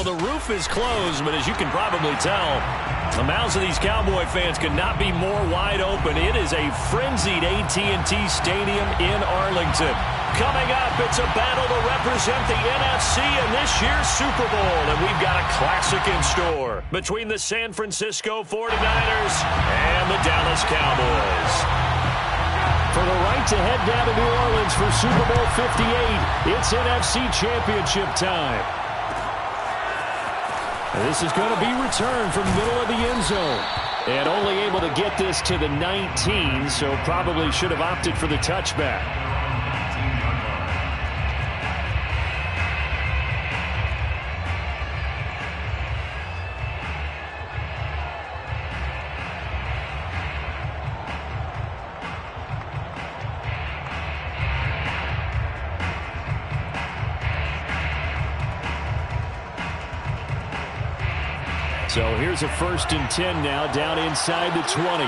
Well, the roof is closed, but as you can probably tell, the mouths of these Cowboy fans could not be more wide open. It is a frenzied AT&T Stadium in Arlington. Coming up, it's a battle to represent the NFC in this year's Super Bowl, and we've got a classic in store between the San Francisco 49ers and the Dallas Cowboys. For the right to head down to New Orleans for Super Bowl 58, it's NFC Championship time. This is going to be returned from middle of the end zone. And only able to get this to the 19, so probably should have opted for the touchback. So here's a 1st and 10 now, down inside the 20.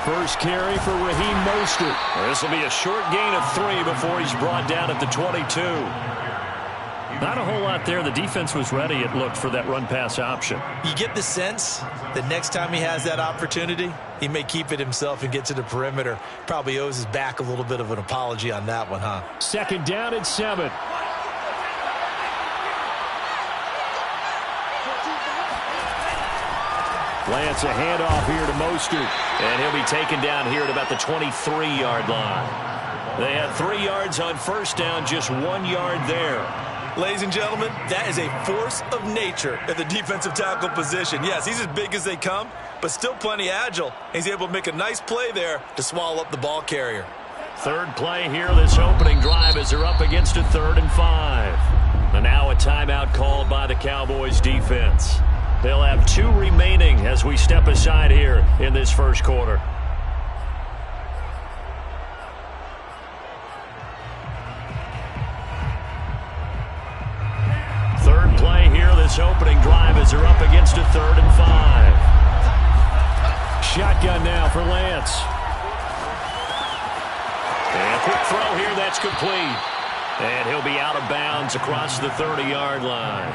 First carry for Raheem Mostert. This will be a short gain of 3 before he's brought down at the 22. Not a whole lot there. The defense was ready, it looked, for that run-pass option. You get the sense that next time he has that opportunity, he may keep it himself and get to the perimeter. Probably owes his back a little bit of an apology on that one, huh? 2nd down and 7. Lance, a handoff here to Mostert. And he'll be taken down here at about the 23-yard line. They had 3 yards on 1st down, just 1 yard there. Ladies and gentlemen, that is a force of nature at the defensive tackle position. Yes, he's as big as they come, but still plenty agile. He's able to make a nice play there to swallow up the ball carrier. 3rd play here, this opening drive, as they're up against a 3rd and 5. And now a timeout called by the Cowboys defense. They'll have 2 remaining as we step aside here in this 1st quarter. This opening drive as they're up against a 3rd and 5. Shotgun now for Lance. And a quick throw here, that's complete. And he'll be out of bounds across the 30-yard line.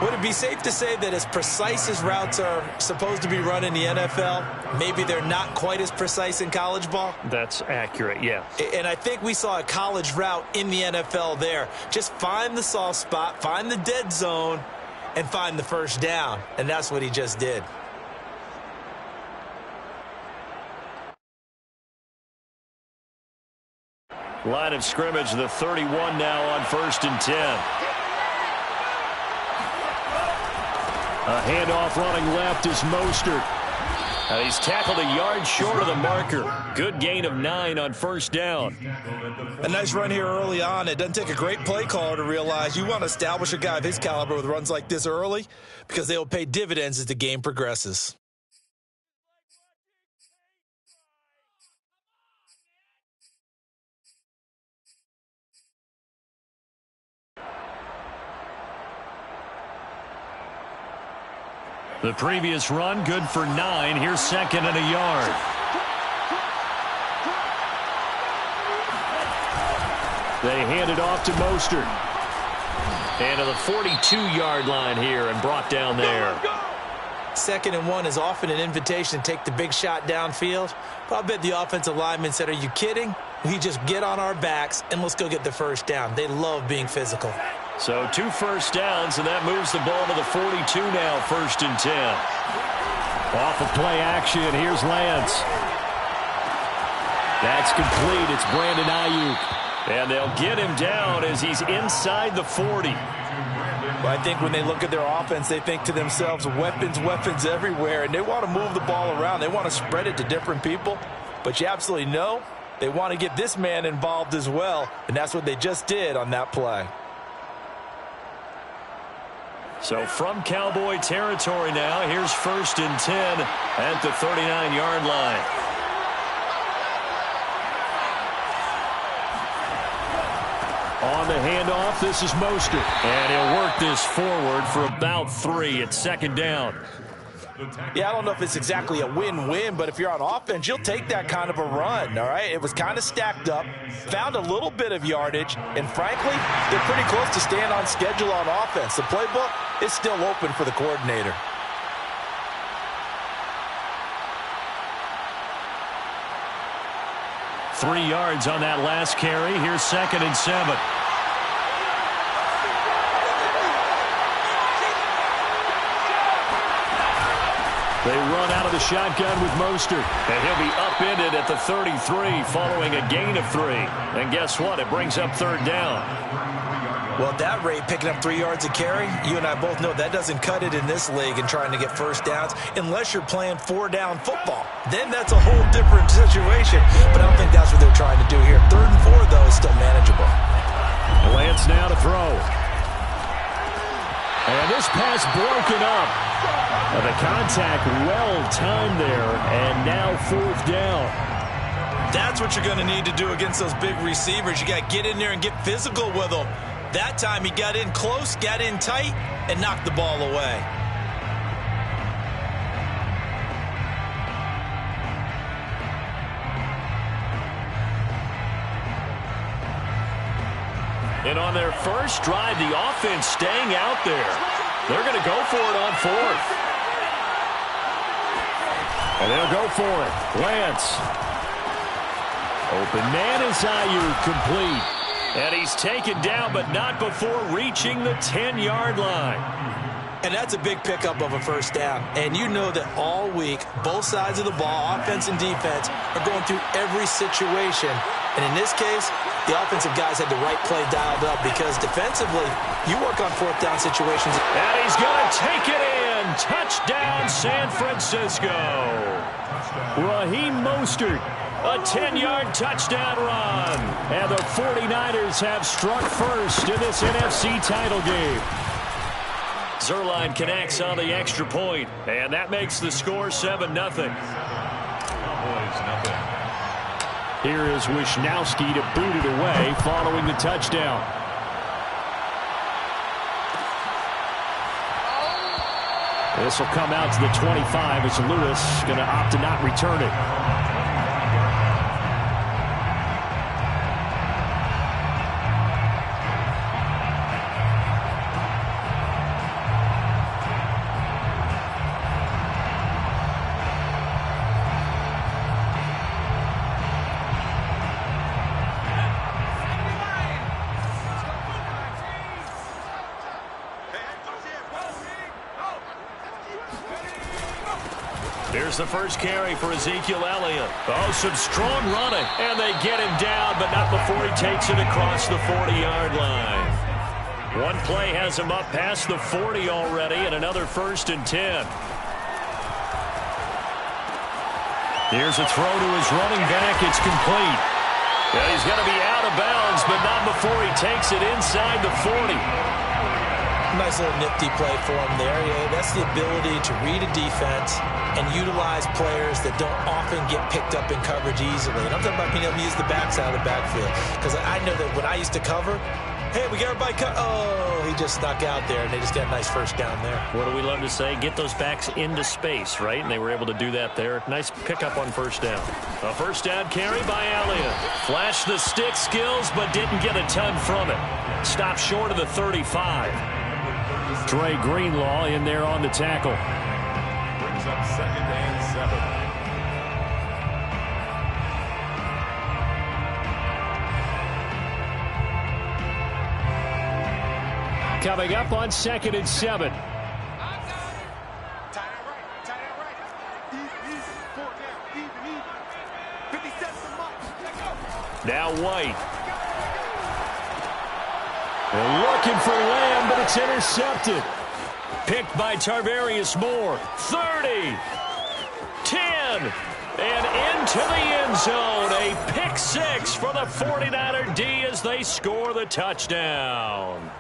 Would it be safe to say that as precise as routes are supposed to be run in the NFL, maybe they're not quite as precise in college ball? That's accurate, yeah. And I think we saw a college route in the NFL there. Just find the soft spot, find the dead zone, and find the 1st down. And that's what he just did. Line of scrimmage, the 31 now on 1st and 10. A handoff running left is Mostert. He's tackled a yard short of the marker. Good gain of 9 on 1st down. A nice run here early on. It doesn't take a great play caller to realize you want to establish a guy of his caliber with runs like this early because they will pay dividends as the game progresses. The previous run, good for 9. Here's 2nd and a yard. They hand it off to Mostert. And to the 42-yard line here and brought down there. 2nd and 1 is often an invitation to take the big shot downfield. But I bet the offensive lineman said, are you kidding? We just get on our backs and let's go get the 1st down. They love being physical. So 2 first downs, and that moves the ball to the 42 now, 1st and 10. Off of play action, here's Lance. That's complete. It's Brandon Ayuk. And they'll get him down as he's inside the 40. Well, I think when they look at their offense, they think to themselves, weapons, weapons everywhere, and they want to move the ball around. They want to spread it to different people. But you absolutely know they want to get this man involved as well, and that's what they just did on that play. So from Cowboy territory now, here's 1st and 10 at the 39-yard line. On the handoff, this is Mostert. And he'll work this forward for about 3 at 2nd down. Yeah, I don't know if it's exactly a win-win, but if you're on offense, you'll take that kind of a run, all right? It was kind of stacked up, found a little bit of yardage, and frankly, they're pretty close to staying on schedule on offense. The playbook is still open for the coordinator. Three yards on that last carry. Here's 2nd and 7. They run out of the shotgun with Mostert. And he'll be upended at the 33 following a gain of 3. And guess what? It brings up 3rd down. Well, at that rate, picking up 3 yards a carry, you and I both know that doesn't cut it in this league and trying to get first downs unless you're playing 4-down football. Then that's a whole different situation. But I don't think that's what they're trying to do here. 3rd and 4, though, is still manageable. Lance now to throw. And this pass broken up. The contact well-timed there, and now 4th down. That's what you're going to need to do against those big receivers. You got to get in there and get physical with them. That time he got in close, got in tight, and knocked the ball away. And on their first drive, the offense staying out there. They're going to go for it on 4th. And they'll go for it. Lance. Open man is Ayuk, complete. And he's taken down, but not before reaching the 10-yard line. And that's a big pickup of a first down. And you know that all week, both sides of the ball, offense and defense, are going through every situation. And in this case, the offensive guys had the right play dialed up because defensively, you work on 4th down situations. And he's going to take it in. Touchdown, San Francisco. Raheem Mostert, a 10-yard touchdown run. And the 49ers have struck first in this NFC title game. Zerline connects on the extra point, and that makes the score 7-0. Here is Wishnowski to boot it away following the touchdown. This will come out to the 25 as Lewis going to opt to not return it. Here's the first carry for Ezekiel Elliott. Oh, some strong running. And they get him down, but not before he takes it across the 40-yard line. One play has him up past the 40 already, and another 1st and 10. Here's a throw to his running back. It's complete. And he's going to be out of bounds, but not before he takes it inside the 40. Nice little nifty play for him there. Yeah, that's the ability to read a defense and utilize players that don't often get picked up in coverage easily. And I'm talking about being able to use the backside of the backfield. Because I know that when I used to cover, hey, we got everybody cut. Oh, he just snuck out there, and they just got a nice first down there. What do we love to say? Get those backs into space, right? And they were able to do that there. Nice pickup on first down. A first down carry by Elliott. Flashed the stick skills, but didn't get a ton from it. Stopped short of the 35. Dre Greenlaw in there on the tackle. Brings up 2nd and 7. Coming up on 2nd and 7. Now White. They're looking for Lamb, but it's intercepted. Picked by Tarvarius Moore. 30. 10. And into the end zone. A pick 6 for the 49er D as they score the touchdown.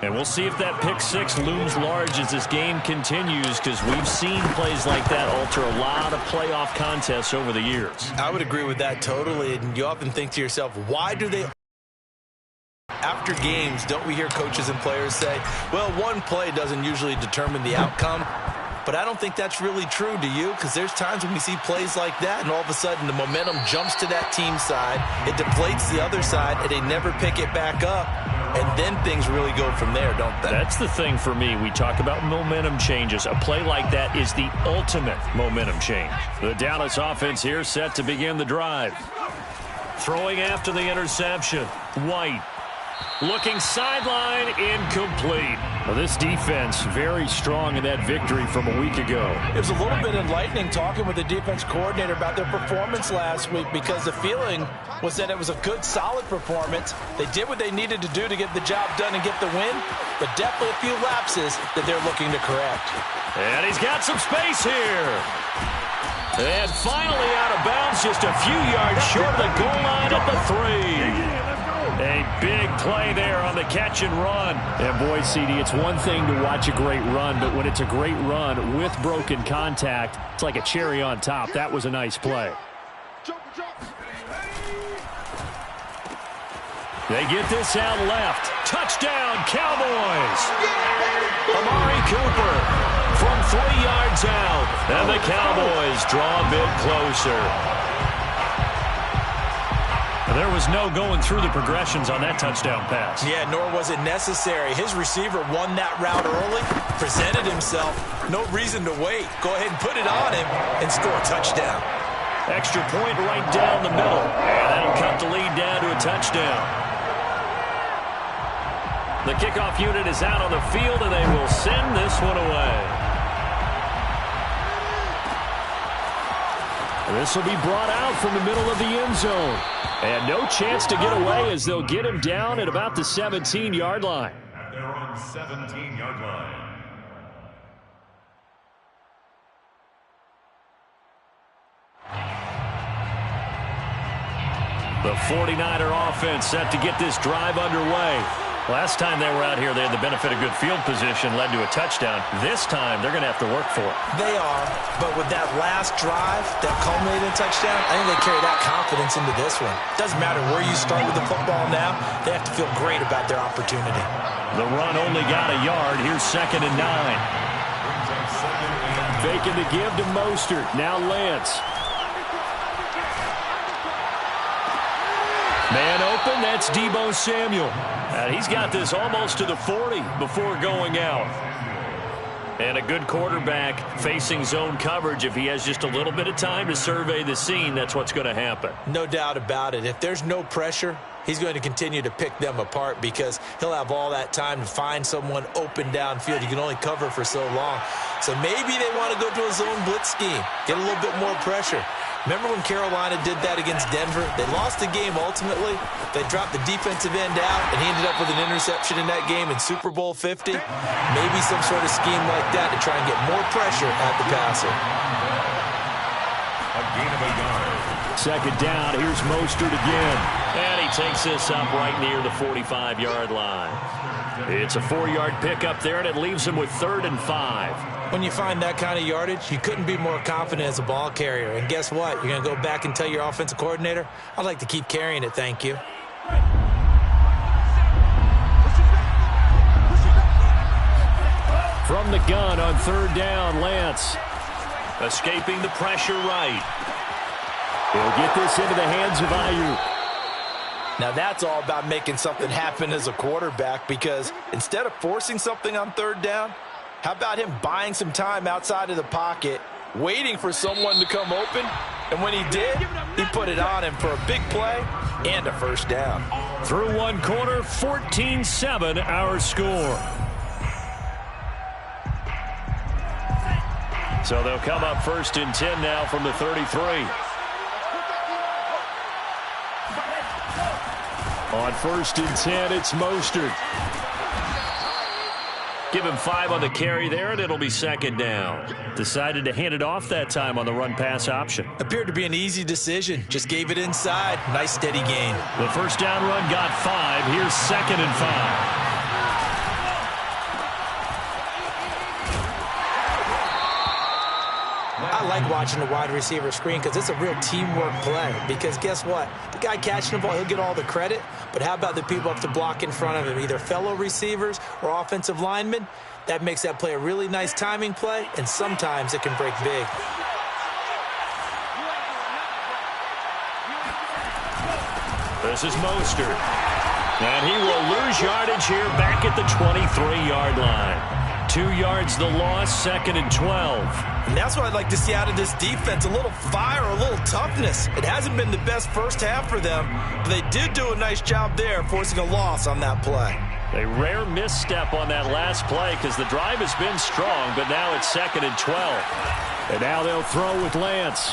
And we'll see if that pick 6 looms large as this game continues, because we've seen plays like that alter a lot of playoff contests over the years. I would agree with that totally. And you often think to yourself, why do they... After games, don't we hear coaches and players say, well, one play doesn't usually determine the outcome? but I don't think that's really true, do you? Because there's times when we see plays like that, and all of a sudden the momentum jumps to that team side, it deflates the other side, and they never pick it back up, and then things really go from there, don't they? That's the thing for me. We talk about momentum changes. A play like that is the ultimate momentum change. The Dallas offense here set to begin the drive. Throwing after the interception. White. Looking sideline, incomplete. Well, this defense very strong in that victory from a week ago. It was a little bit enlightening talking with the defense coordinator about their performance last week, because the feeling was that it was a good, solid performance. They did what they needed to do to get the job done and get the win, but definitely a few lapses that they're looking to correct. And he's got some space here. And finally out of bounds, just a few yards short of the goal line at the 3. A big play there on the catch and run. And boy, CD, it's one thing to watch a great run, but when it's a great run with broken contact, it's like a cherry on top. That was a nice play. They get this out left. Touchdown, Cowboys! Amari Cooper from 3 yards out. And the Cowboys draw a bit closer. There was no going through the progressions on that touchdown pass. Yeah, nor was it necessary. His receiver won that route early, presented himself. No reason to wait. Go ahead and put it on him and score a touchdown. Extra point right down the middle. And that'll cut the lead down to a touchdown. The kickoff unit is out on the field, and they will send this one away. This will be brought out from the middle of the end zone. And no chance to get away as they'll get him down at about the 17-yard line. They're on 17-yard line. The 49er offense set to get this drive underway. Last time they were out here, they had the benefit of good field position, led to a touchdown. This time, they're going to have to work for it. They are, but with that last drive that culminated in a touchdown, I think they carry that confidence into this one. Doesn't matter where you start with the football now, they have to feel great about their opportunity. The run only got a yard. Here's 2nd and 9. Faking the give to Mostert. Now Lance. Man open, that's Deebo Samuel. And he's got this almost to the 40 before going out. And a good quarterback facing zone coverage. If he has just a little bit of time to survey the scene, that's what's going to happen. No doubt about it. If there's no pressure, he's going to continue to pick them apart because he'll have all that time to find someone open downfield. You can only cover for so long. So maybe they want to go to a zone blitz scheme, get a little bit more pressure. Remember when Carolina did that against Denver? They lost the game ultimately. They dropped the defensive end out, and he ended up with an interception in that game in Super Bowl 50. Maybe some sort of scheme like that to try and get more pressure at the passer. A gain of a yard. 2nd down, here's Mostert again. And he takes this up right near the 45-yard line. It's a 4-yard pickup there, and it leaves him with 3rd and 5. When you find that kind of yardage, you couldn't be more confident as a ball carrier. And guess what? You're going to go back and tell your offensive coordinator, I'd like to keep carrying it, thank you. From the gun on 3rd down, Lance. Escaping the pressure right. He'll get this into the hands of Ayuk. Now that's all about making something happen as a quarterback, because instead of forcing something on 3rd down, how about him buying some time outside of the pocket, waiting for someone to come open, and when he did, he put it on him for a big play and a 1st down. Through one quarter, 14-7 our score. So they'll come up 1st and 10 now from the 33. On 1st and 10, it's Mostert. Give him 5 on the carry there, and it'll be 2nd down. Decided to hand it off that time on the run-pass option. Appeared to be an easy decision. Just gave it inside. Nice, steady gain. The 1st down run got 5. Here's 2nd and 5. I like watching the wide receiver screen because it's a real teamwork play. Because guess what? The guy catching the ball, he'll get all the credit. But how about the people up to block in front of him, either fellow receivers or offensive linemen? That makes that play a really nice timing play, and sometimes it can break big. This is Mostert. And he will lose yardage here back at the 23-yard line. 2 yards the loss, 2nd and 12. And that's what I'd like to see out of this defense, a little fire, a little toughness. It hasn't been the best first half for them, but they did do a nice job there, forcing a loss on that play. A rare misstep on that last play because the drive has been strong, but now it's 2nd and 12. And now they'll throw with Lance.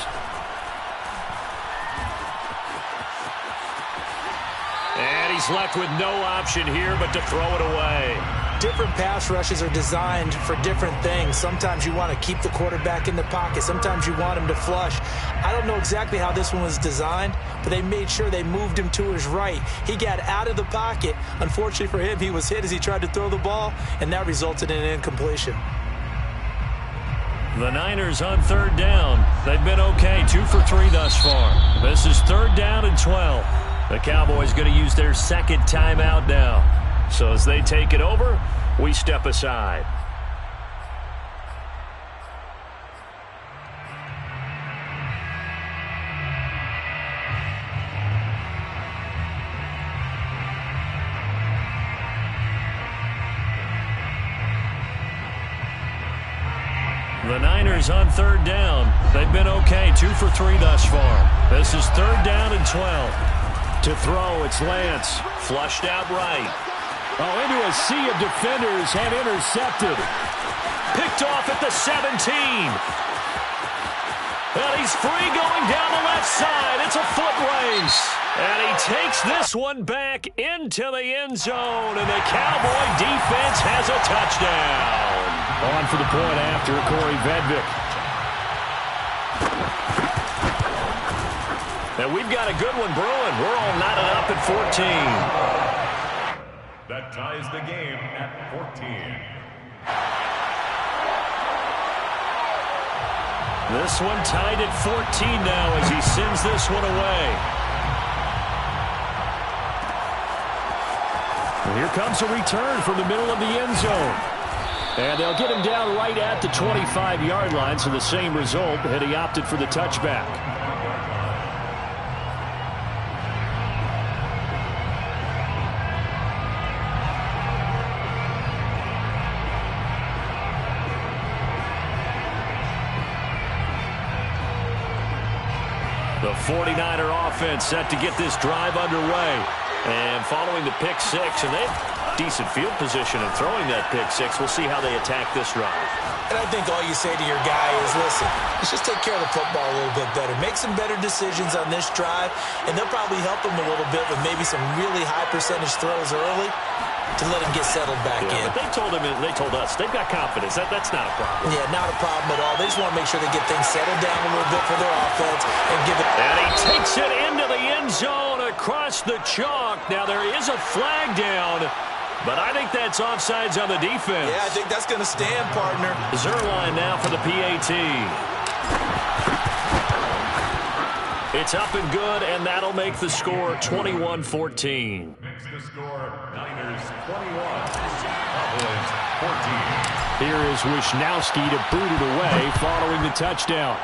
And he's left with no option here but to throw it away. Different pass rushes are designed for different things. Sometimes you want to keep the quarterback in the pocket. Sometimes you want him to flush. I don't know exactly how this one was designed, but they made sure they moved him to his right. He got out of the pocket. Unfortunately for him, he was hit as he tried to throw the ball, and that resulted in an incompletion. The Niners on 3rd down. They've been okay, 2 for 3 thus far. This is 3rd down and 12. The Cowboys going to use their 2nd timeout now. So as they take it over, we step aside. The Niners on 3rd down. They've been okay, 2 for 3 thus far. This is 3rd down and 12. To throw, it's Lance. Flushed out right. Oh, into a sea of defenders and intercepted. Picked off at the 17. And he's free going down the left side. It's a foot race. And he takes this one back into the end zone. And the Cowboy defense has a touchdown. On for the point after, Corey Vedvik. And we've got a good one brewing. We're all knotted up at 14. That ties the game at 14. This one tied at 14 now as he sends this one away. And here comes a return from the middle of the end zone. And they'll get him down right at the 25-yard line, so the same result, had he opted for the touchback. The 49er offense set to get this drive underway. And following the pick six, and they have decent field position in throwing that pick six. We'll see how they attack this drive. And I think all you say to your guy is, listen, let's just take care of the football a little bit better. Make some better decisions on this drive, and they'll probably help him a little bit with maybe some really high percentage throws early to let him get settled back in. But they told us they've got confidence. That's not a problem. Yeah, not a problem at all. They just want to make sure they get things settled down a little bit for their offense and give it. And he takes it into the end zone across the chalk. Now there is a flag down, but I think that's offsides on the defense. Yeah, I think that's going to stand, partner. Zerline now for the PAT. It's up and good, and that'll make the score 21-14. Makes the score Niners 21, Cowboys 14. Here is Wishnowski to boot it away following the touchdown.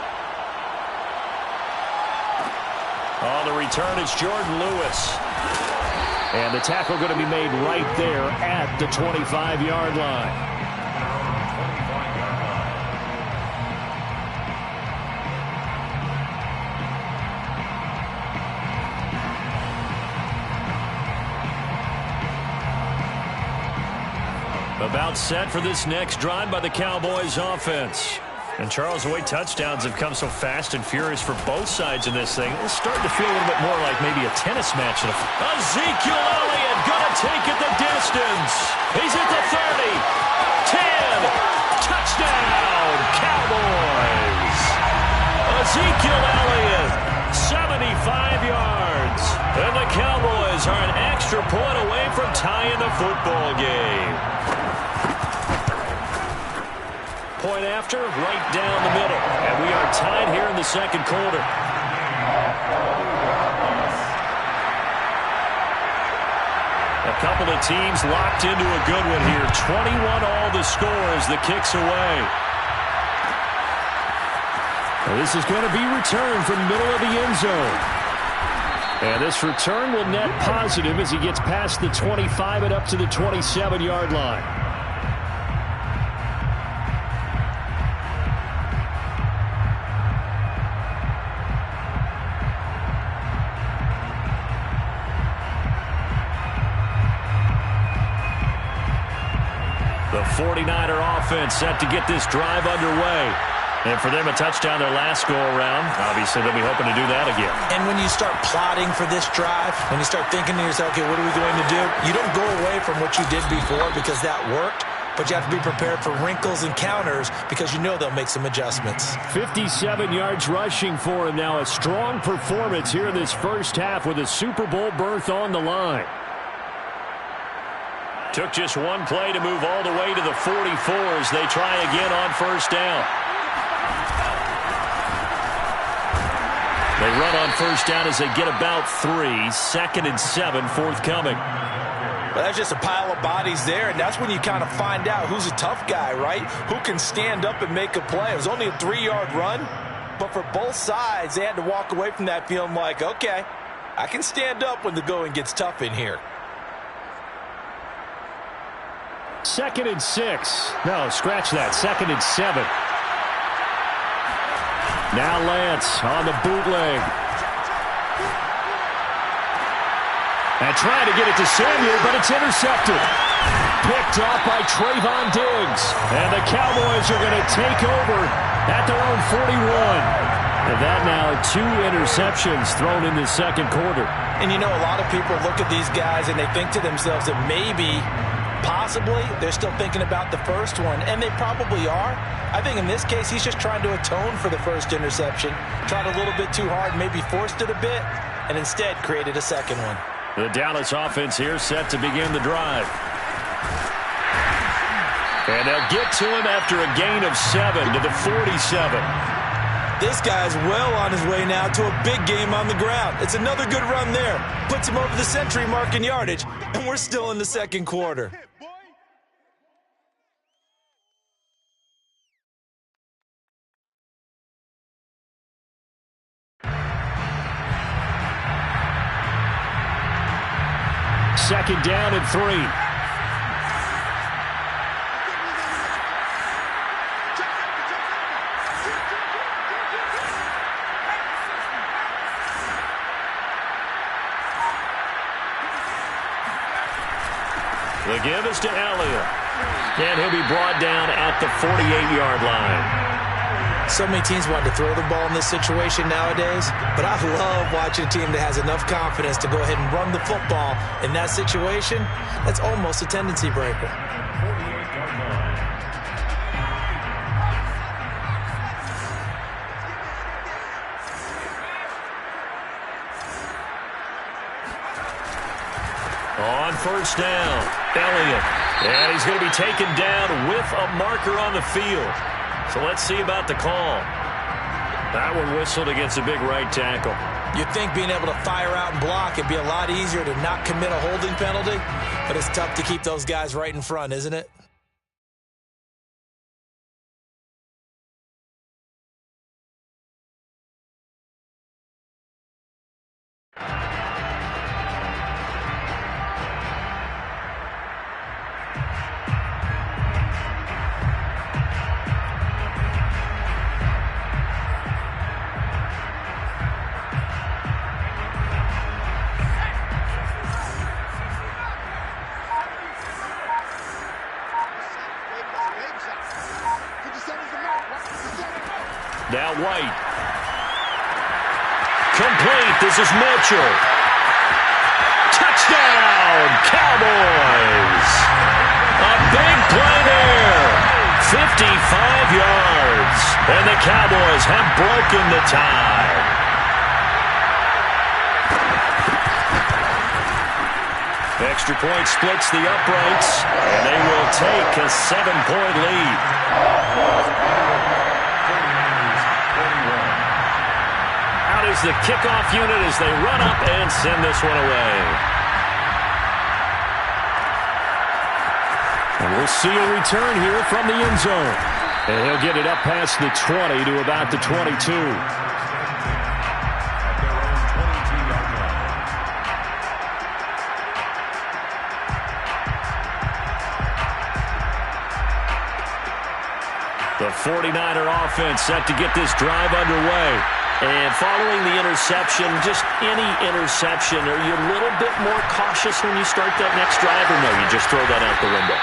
On the return, it's Jordan Lewis. And the tackle going to be made right there at the 25-yard line. About set for this next drive by the Cowboys offense. And Charles, the way touchdowns have come so fast and furious for both sides in this thing, it's starting to feel a little bit more like maybe a tennis match. Ezekiel Elliott going to take it the distance. He's at the 30, 10, touchdown, Cowboys. Ezekiel Elliott, 75 yards. And the Cowboys are an extra point away from tying the football game. point after, right down the middle. And we are tied here in the second quarter. A couple of teams locked into a good one here. 21 all the score as the kick's away. Well, this is going to be returned from the middle of the end zone. And this return will net positive as he gets past the 25 and up to the 27-yard line. The 49er offense set to get this drive underway. And for them, a touchdown their last go-around. Obviously, they'll be hoping to do that again. And when you start plotting for this drive, when you start thinking to yourself, okay, what are we going to do? You don't go away from what you did before because that worked, but you have to be prepared for wrinkles and counters because you know they'll make some adjustments. 57 yards rushing for him now. A strong performance here in this first half with a Super Bowl berth on the line. Took just one play to move all the way to the 44 as they try again on first down. They run on first down as they get about 3. 2nd and 7 forthcoming. Well, that's just a pile of bodies there, and that's when you kind of find out who's a tough guy, right? Who can stand up and make a play. It was only a 3-yard run, but for both sides, they had to walk away from that feeling like, okay, I can stand up when the going gets tough in here. 2nd and 6. No, scratch that. 2nd and 7. Now Lance on the bootleg. And trying to get it to Samuel, but it's intercepted. Picked off by Trayvon Diggs. And the Cowboys are going to take over at their own 41. And that now 2 interceptions thrown in the second quarter. And you know, a lot of people look at these guys and they think to themselves that maybe, possibly, they're still thinking about the first one. And they probably are. I think in this case, he's just trying to atone for the first interception. Tried a little bit too hard, maybe forced it a bit, and instead created a second one. The Dallas offense here set to begin the drive. And they'll get to him after a gain of 7 to the 47. This guy's well on his way now to a big game on the ground. It's another good run there. Puts him over the century mark in yardage, and we're still in the second quarter. Second down and 3. The give is to Elliott. And he'll be brought down at the 48-yard line. So many teams want to throw the ball in this situation nowadays, but I love watching a team that has enough confidence to go ahead and run the football in that situation. That's almost a tendency breaker. On first down, Elliott. And he's going to be taken down with a marker on the field. So let's see about the call. That one whistled against a big right tackle. You'd think being able to fire out and block it'd be a lot easier to not commit a holding penalty, but it's tough to keep those guys right in front, isn't it? Now White. Complete. This is Mitchell. Touchdown, Cowboys. A big play there. 55 yards. And the Cowboys have broken the tie. Extra point splits the uprights, and they will take a 7-point lead. Out is the kickoff unit as they run up and send this one away. And we'll see a return here from the end zone. And he'll get it up past the 20 to about the 22. The 49er offense set to get this drive underway. And following the interception, just any interception, are you a little bit more cautious when you start that next drive, or no, you just throw that out the window?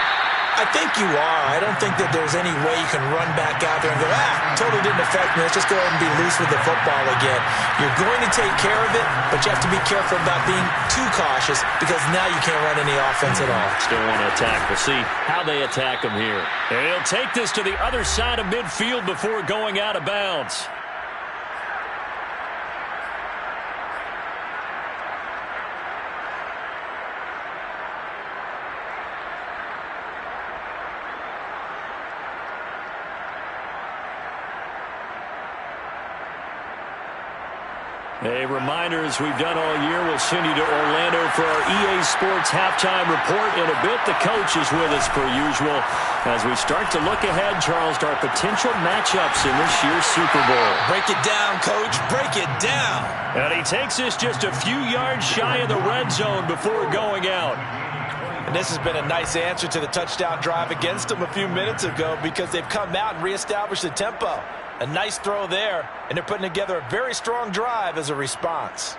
I think you are. I don't think that there's any way you can run back out there and go, totally didn't affect me. Let's just go ahead and be loose with the football again. You're going to take care of it, but you have to be careful about being too cautious because now you can't run any offense at all. Still want to attack. We'll see how they attack him here. And he'll take this to the other side of midfield before going out of bounds. A reminder, as we've done all year, we'll send you to Orlando for our EA Sports halftime report in a bit. The coach is with us per usual as we start to look ahead, Charles, to our potential matchups in this year's Super Bowl. Break it down, Coach. Break it down. And he takes us just a few yards shy of the red zone before going out. And this has been a nice answer to the touchdown drive against them a few minutes ago because they've come out and reestablished the tempo. A nice throw there, and they're putting together a very strong drive as a response.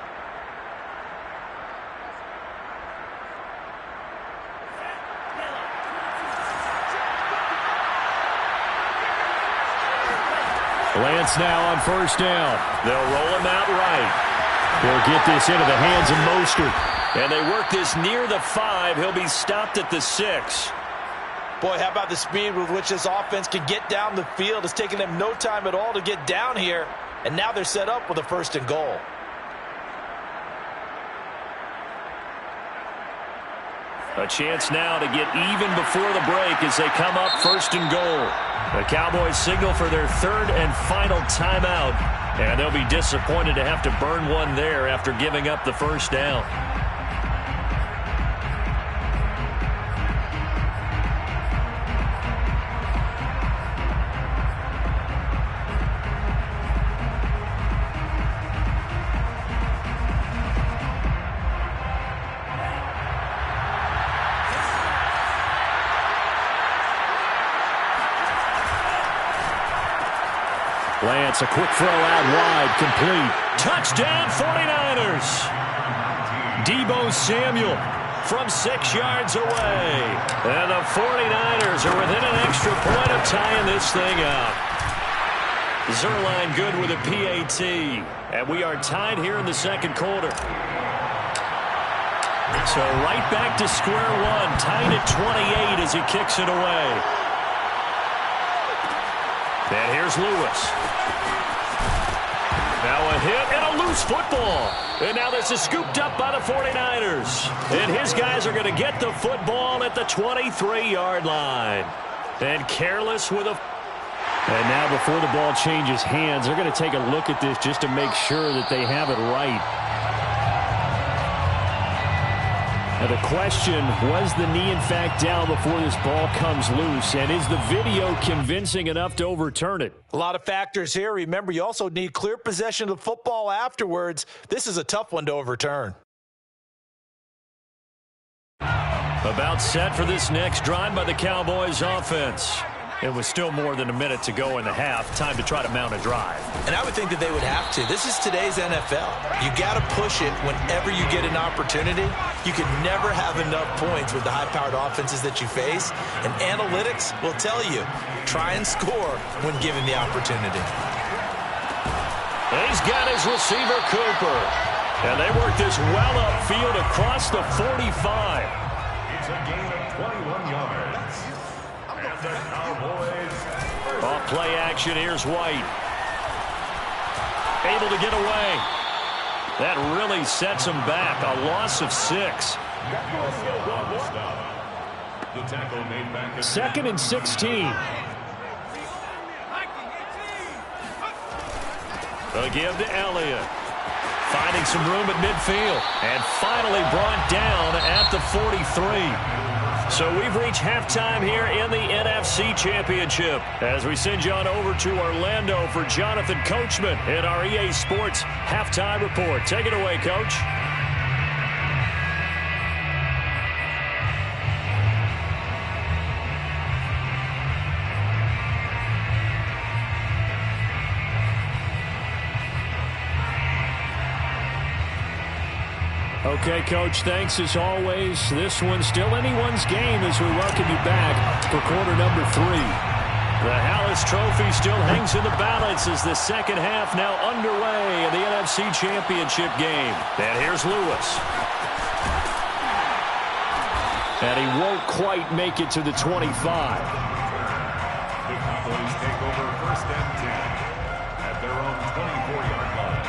Lance now on first down. They'll roll him out right. He'll get this into the hands of Mostert. And they work this near the 5. He'll be stopped at the 6. Boy, how about the speed with which this offense can get down the field? It's taken them no time at all to get down here, and now they're set up with a 1st and goal. A chance now to get even before the break as they come up 1st and goal. The Cowboys signal for their 3rd and final timeout, and they'll be disappointed to have to burn one there after giving up the 1st down. Lance, a quick throw out wide, complete. Touchdown, 49ers. Deebo Samuel from 6 yards away. And the 49ers are within an extra point of tying this thing up. Zerline good with a PAT. And we are tied here in the 2nd quarter. So right back to square one, tied at 28 as he kicks it away. And here's Lewis. Now a hit and a loose football. And now this is scooped up by the 49ers. And his guys are going to get the football at the 23-yard line. And careless with a... And now before the ball changes hands, they're going to take a look at this just to make sure that they have it right. Now the question, was the knee in fact down before this ball comes loose? And is the video convincing enough to overturn it? A lot of factors here. Remember, you also need clear possession of the football afterwards. This is a tough one to overturn. About set for this next drive by the Cowboys offense. It was still more than a minute to go in the half. Time to try to mount a drive. And I would think that they would have to. This is today's NFL. You got to push it whenever you get an opportunity. You can never have enough points with the high-powered offenses that you face. And analytics will tell you, try and score when given the opportunity. He's got his receiver, Cooper. And they work this well upfield across the 45. It's a gain of 21 yards. And the Cowboys. Off play action, here's White. Able to get away. That really sets him back. A loss of 6. The tackle made back at 2nd and 16. The give to Elliott. Finding some room at midfield. And finally brought down at the 43. So we've reached halftime here in the NFC Championship as we send you on over to Orlando for Jonathan Coachman in our EA Sports Halftime Report. Take it away, Coach. Okay, Coach, thanks as always. This one's still anyone's game as we welcome you back for quarter number 3. The Hallis Trophy still hangs in the balance as the second half now underway in the NFC Championship game. And here's Lewis. And he won't quite make it to the 25. The Cowboys take over 1st and 10 at their own 24-yard line.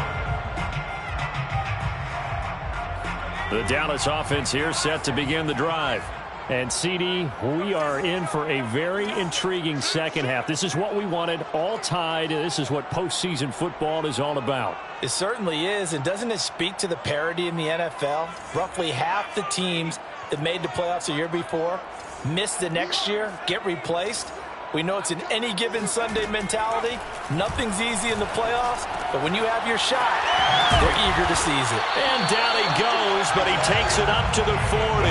The Dallas offense here set to begin the drive. And, CD, we are in for a very intriguing second half. This is what we wanted, all tied. This is what postseason football is all about. It certainly is, and doesn't it speak to the parity in the NFL? Roughly half the teams that made the playoffs a year before miss the next year, get replaced. We know it's an any given Sunday mentality. Nothing's easy in the playoffs, but when you have your shot, they're eager to seize it. And down he goes, but he takes it up to the 40.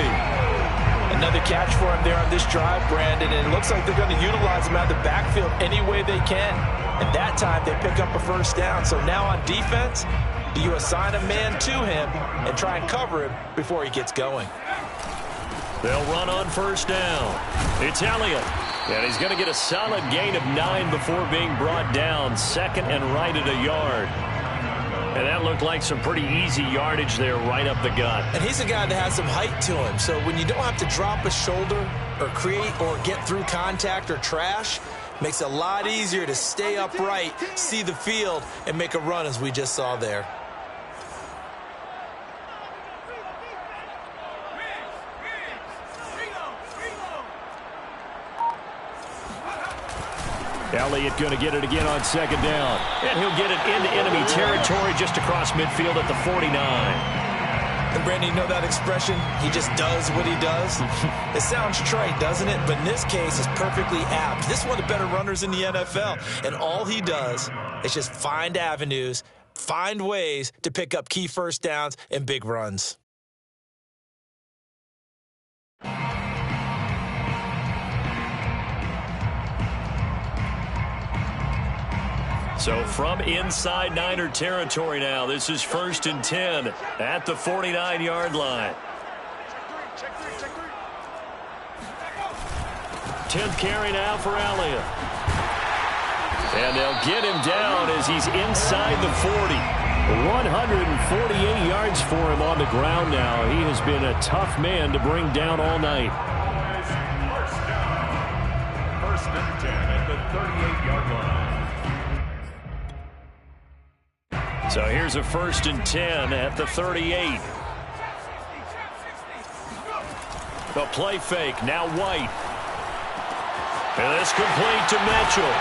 Another catch for him there on this drive, Brandon, and it looks like they're going to utilize him out of the backfield any way they can. And that time they pick up a first down. So now on defense, do you assign a man to him and try and cover him before he gets going? They'll run on first down. It's Elliott. And he's going to get a solid gain of 9 before being brought down. 2nd and right at a yard. And that looked like some pretty easy yardage there right up the gut. And he's a guy that has some height to him. So when you don't have to drop a shoulder or create or get through contact or trash, makes it a lot easier to stay upright, see the field, and make a run as we just saw there. Elliott going to get it again on 2nd down. And he'll get it into enemy territory just across midfield at the 49. And Brandon, you know that expression? He just does what he does? It sounds trite, doesn't it? But in this case, it's perfectly apt. This is one of the better runners in the NFL. And all he does is just find avenues, find ways to pick up key first downs and big runs. So from inside Niner territory now, this is 1st and 10 at the 49-yard line. 10th carry now for Elliott. And they'll get him down as he's inside the 40. 148 yards for him on the ground now. He has been a tough man to bring down all night. First and 10 at the 38-yard line. So here's a 1st and 10 at the 38. The play fake, now White. And this complete to Mitchell.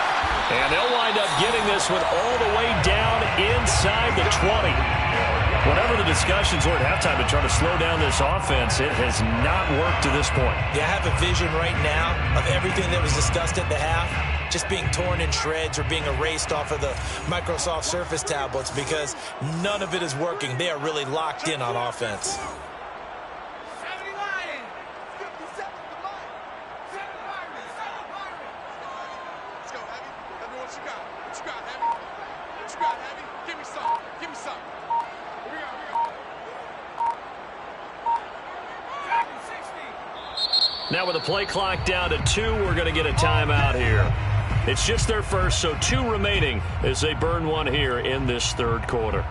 And they'll wind up getting this one all the way down inside the 20. Whatever the discussions were at halftime to try to slow down this offense, it has not worked to this point. Yeah, I have a vision right now of everything that was discussed at the half just being torn in shreds or being erased off of the Microsoft Surface tablets because none of it is working. They are really locked in on offense. Now with the play clock down to 2, we're going to get a timeout here. It's just their first, so 2 remaining as they burn one here in this 3rd quarter.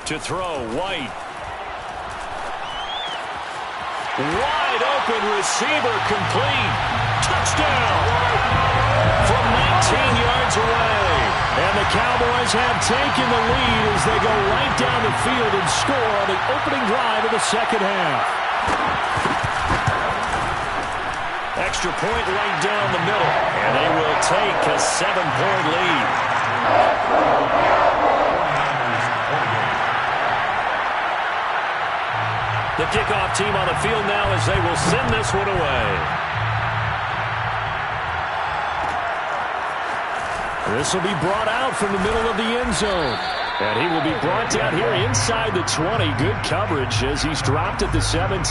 To throw, White. Wide open receiver, complete. Touchdown. From 19 yards away. And the Cowboys have taken the lead as they go right down the field and score on the opening drive of the second half. Extra point right down the middle. And they will take a 7-point lead. The kickoff team on the field now as they will send this one away. This will be brought out from the middle of the end zone. And he will be brought down here inside the 20. Good coverage as he's dropped at the 17.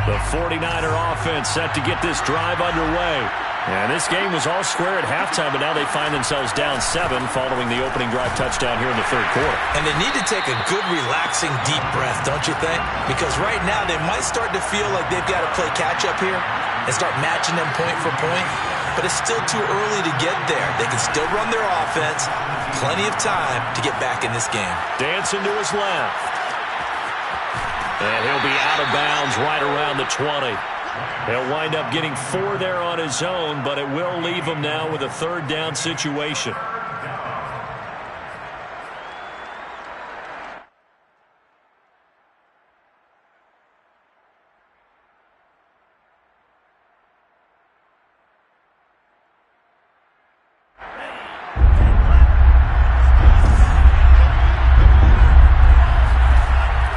The 49er offense set to get this drive underway. And this game was all square at halftime, but now they find themselves down 7 following the opening drive touchdown here in the third quarter. And they need to take a good, relaxing, deep breath, don't you think? Because right now they might start to feel like they've got to play catch-up here and start matching them point for point. But it's still too early to get there. They can still run their offense. Plenty of time to get back in this game. Dancing to his left. And he'll be out of bounds right around the 20. He'll wind up getting 4 there on his own, but it will leave him now with a third down situation.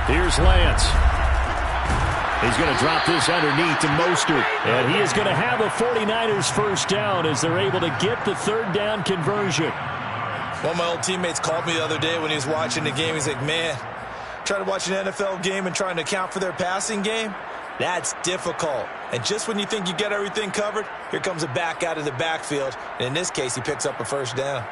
Here's Lance. He's going to drop this underneath to Mostert. And he is going to have a 49ers first down as they're able to get the third down conversion. One of my old teammates called me the other day when he was watching the game. He's like, man, trying to watch an NFL game and trying to account for their passing game, that's difficult. And just when you think you get everything covered, here comes a back out of the backfield. And in this case, he picks up a first down.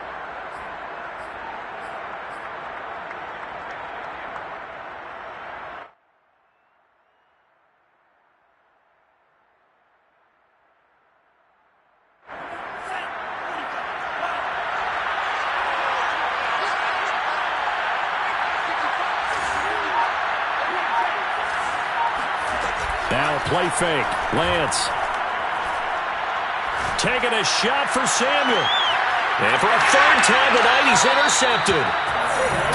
Now a play fake. Lance. Taking a shot for Samuel. And for a third time tonight, he's intercepted.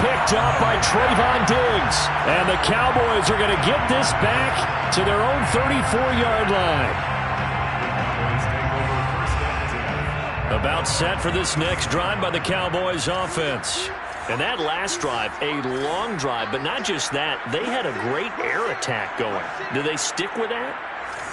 Picked up by Trayvon Diggs. And the Cowboys are going to get this back to their own 34-yard line. About set for this next drive by the Cowboys offense. And that last drive, a long drive, but not just that. They had a great air attack going. Do they stick with that?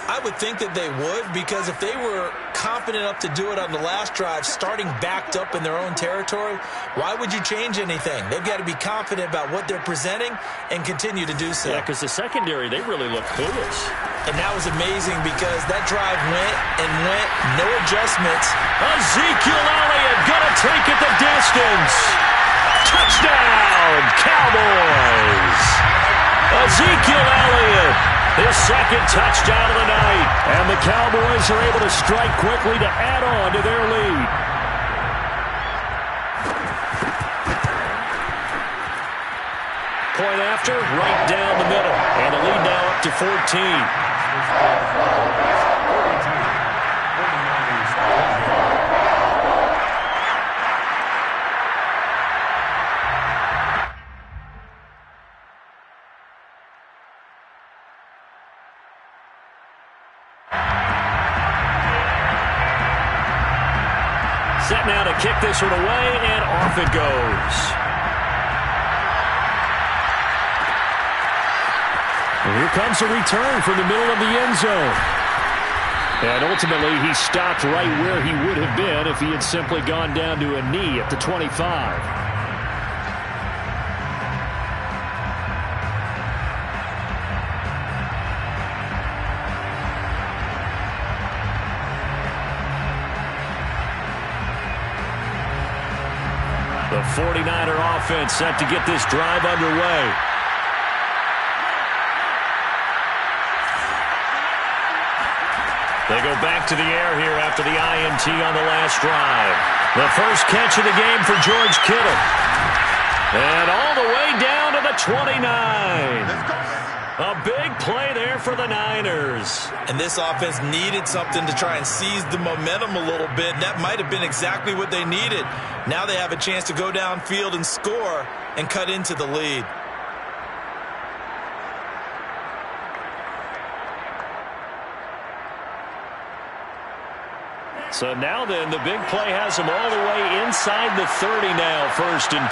I would think that they would, because if they were confident enough to do it on the last drive, starting backed up in their own territory, why would you change anything? They've got to be confident about what they're presenting and continue to do so. Yeah, because the secondary, they really look clueless. And that was amazing because that drive went and went, no adjustments. Ezekiel Elliott going to take it the distance. Touchdown, Cowboys! Ezekiel Elliott, his second touchdown of the night. And the Cowboys are able to strike quickly to add on to their lead. Point after, right down the middle. And the lead now up to 14. Set now to kick this one away, and off it goes. And here comes a return from the middle of the end zone. And ultimately, he stopped right where he would have been if he had simply gone down to a knee at the 25. The 49er offense set to get this drive underway. They go back to the air here after the INT on the last drive. The first catch of the game for George Kittle. And all the way down to the 29. A big play there for the Niners. And this offense needed something to try and seize the momentum a little bit. That might have been exactly what they needed. Now they have a chance to go downfield and score and cut into the lead. So now then, the big play has them all the way inside the 30 now, 1st and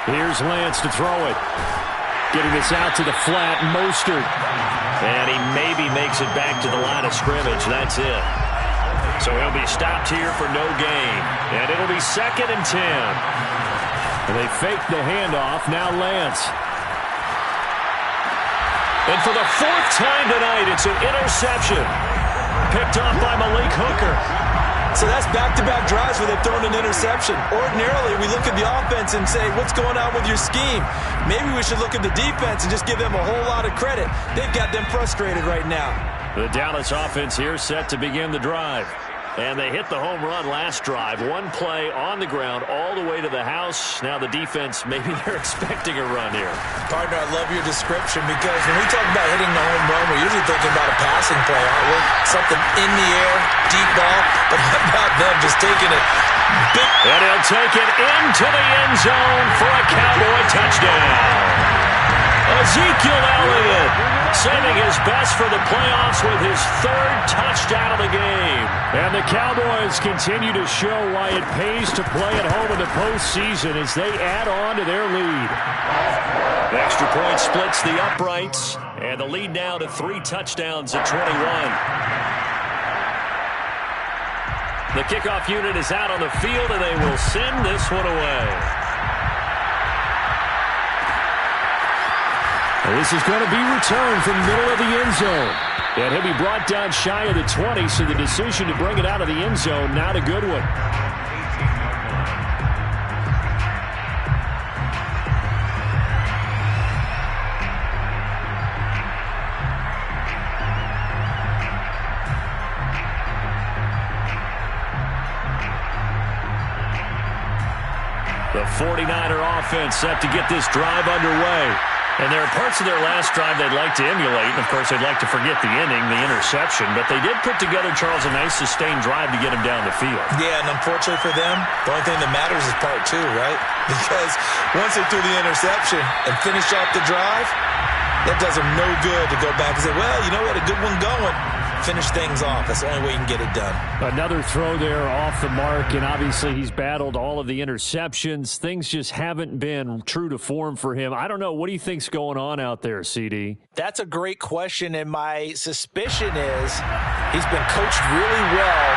10. Here's Lance to throw it. Getting this out to the flat, Mostert. And he maybe makes it back to the line of scrimmage. That's it. So he'll be stopped here for no gain. And it'll be 2nd and 10. And they fake the handoff. Now Lance. And for the 4th time tonight, it's an interception. Picked off by Malik Hooker. So that's back-to-back drives where they've thrown an interception. Ordinarily, we look at the offense and say, what's going on with your scheme? Maybe we should look at the defense and just give them a whole lot of credit. They've got them frustrated right now. The Dallas offense here set to begin the drive. And they hit the home run last drive. One play on the ground all the way to the house. Now the defense, maybe they're expecting a run here. Partner, I love your description because when we talk about hitting the home run, we're usually thinking about a passing play, aren't we? Something in the air, deep ball. But how about them just taking it big? And he'll take it into the end zone for a Cowboy touchdown. Ezekiel Elliott saving his best for the playoffs with his 3rd touchdown of the game. And the Cowboys continue to show why it pays to play at home in the postseason as they add on to their lead. The extra point splits the uprights, and the lead now to 3 touchdowns at 21. The kickoff unit is out on the field, and they will send this one away. This is going to be returned from the middle of the end zone. And he'll be brought down shy of the 20, so the decision to bring it out of the end zone, not a good one. The 49er offense set to get this drive underway. And there are parts of their last drive they'd like to emulate. And, of course, they'd like to forget the inning, the interception. But they did put together, Charles, a nice sustained drive to get him down the field. Yeah, and unfortunately for them, the only thing that matters is part 2, right? Because once they threw the interception and finished off the drive, that does them no good to go back and say, well, you know what, a good one going. Finish things off. That's the only way you can get it done. Another throw there off the mark, and obviously he's battled all of the interceptions. Things just haven't been true to form for him. I don't know. What do you think's going on out there, CD? That's a great question, and my suspicion is he's been coached really well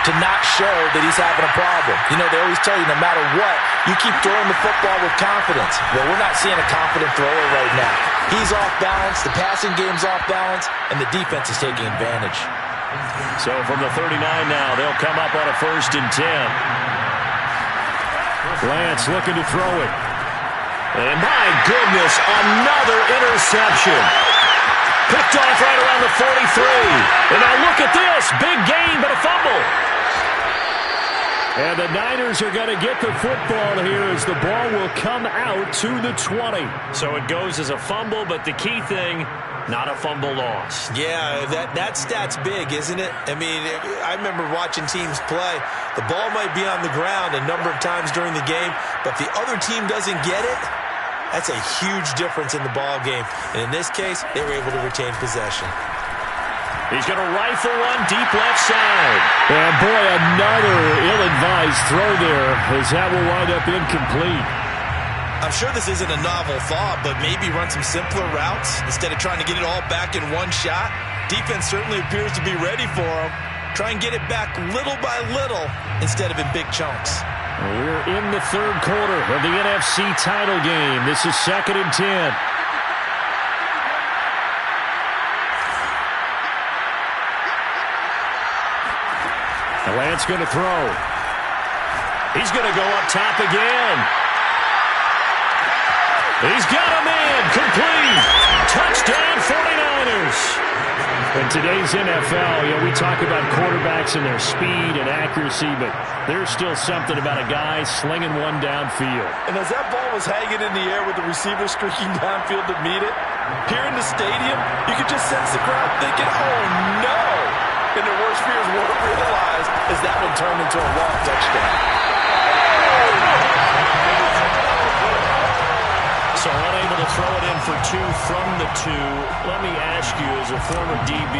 to not show that he's having a problem. You know, they always tell you no matter what, you keep throwing the football with confidence. Well, we're not seeing a confident thrower right now. He's off balance, the passing game's off balance, and the defense is taking advantage. So from the 39 now, they'll come up on a 1st and 10. Lance looking to throw it. And my goodness, another interception. Picked off right around the 43. And now look at this. Big gain, but a fumble. And the Niners are going to get the football here as the ball will come out to the 20. So it goes as a fumble, but the key thing, not a fumble loss. Yeah, that stat's big, isn't it? I mean, I remember watching teams play. The ball might be on the ground a number of times during the game, but if the other team doesn't get it, that's a huge difference in the ball game. And in this case, they were able to retain possession. He's going to rifle one deep left side. And boy, another ill-advised throw there as that will wind up incomplete. I'm sure this isn't a novel thought, but maybe run some simpler routes instead of trying to get it all back in one shot. Defense certainly appears to be ready for him. Try and get it back little by little instead of in big chunks. We're in the 3rd quarter of the NFC title game. This is 2nd and 10. Lance going to throw. He's going to go up top again. He's got a man complete Touchdown 49ers. In today's NFL, we talk about quarterbacks and their speed and accuracy, but there's still something about a guy slinging one downfield. And as that ball was hanging in the air with the receiver streaking downfield to meet it, here in the stadium, you could just sense the crowd thinking, oh, no! And their worst fears weren't realized as that one turned into a long touchdown. So unable to throw it in for two from the two. Let me ask you, as a former DB,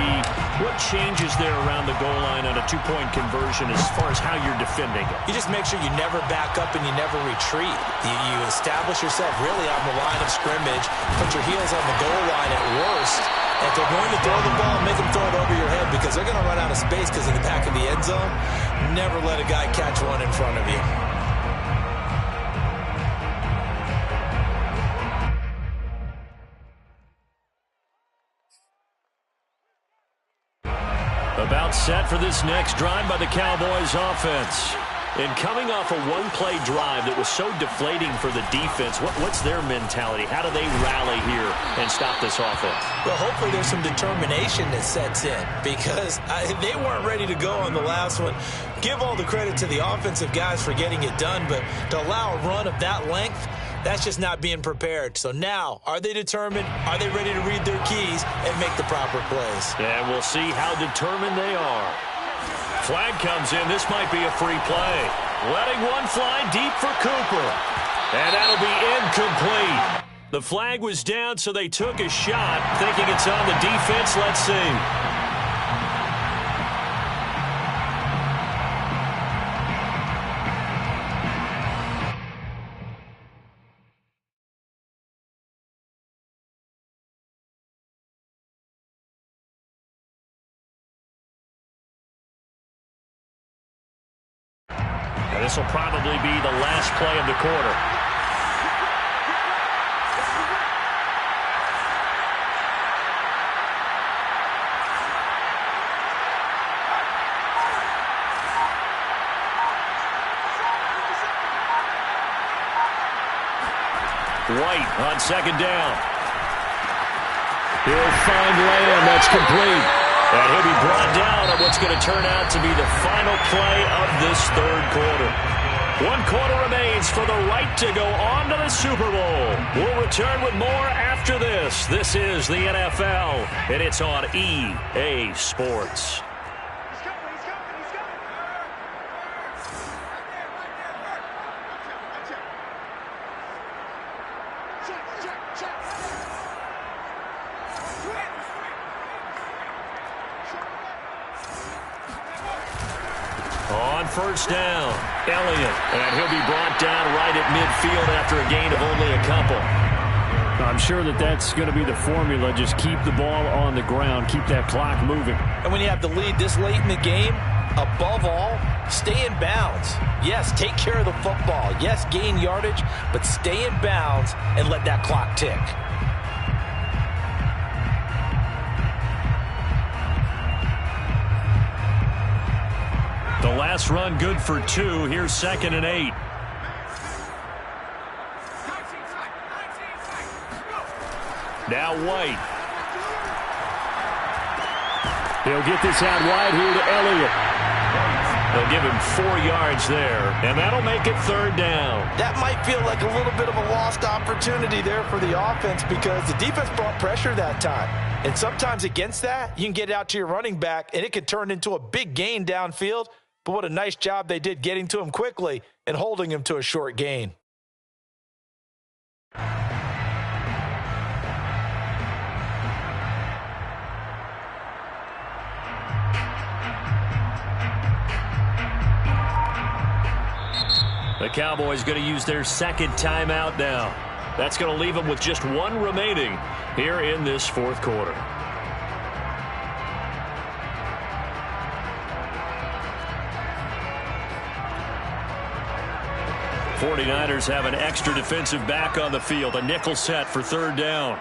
what changes there around the goal line on a two-point conversion as far as how you're defending it? You just make sure you never back up and you never retreat. You establish yourself really on the line of scrimmage, put your heels on the goal line at worst. If they're going to throw the ball, make them throw it over your head because they're going to run out of space because in the back of the end zone, never let a guy catch one in front of you. About set for this next drive by the Cowboys offense. And coming off a one-play drive that was so deflating for the defense, what's their mentality? How do they rally here and stop this offense? Well, hopefully there's some determination that sets in because they weren't ready to go on the last one. Give all the credit to the offensive guys for getting it done, but to allow a run of that length, that's just not being prepared. So now, are they determined? Are they ready to read their keys and make the proper plays? And we'll see how determined they are. Flag comes in. This might be a free play. Letting one fly deep for Cooper. And that'll be incomplete. The flag was down, so they took a shot, thinking it's on the defense. Let's see. This will probably be the last play of the quarter. White on second down. He'll find Lamb. That's complete. And he'll be brought down on what's going to turn out to be the final play of this third quarter. 1 quarter remains for the right to go on to the Super Bowl. We'll return with more after this. This is the NFL, and it's on EA Sports. On first down, Elliott, and he'll be brought down right at midfield after a gain of only a couple. I'm sure that's going to be the formula. Just keep the ball on the ground, keep that clock moving. And when you have the lead this late in the game, above all, stay in bounds. Yes, take care of the football. Yes, gain yardage, but stay in bounds and let that clock tick. The last run good for 2. Here's 2nd and 8. Now White. He'll get this out wide here to Elliott. They'll give him 4 yards there, and that'll make it 3rd down. That might feel like a little bit of a lost opportunity there for the offense because the defense brought pressure that time. And sometimes against that, you can get out to your running back, and it could turn into a big gain downfield. But what a nice job they did getting to him quickly and holding him to a short gain. The Cowboys going to use their 2nd timeout now. That's going to leave them with just 1 remaining here in this 4th quarter. 49ers have an extra defensive back on the field. A nickel set for 3rd down.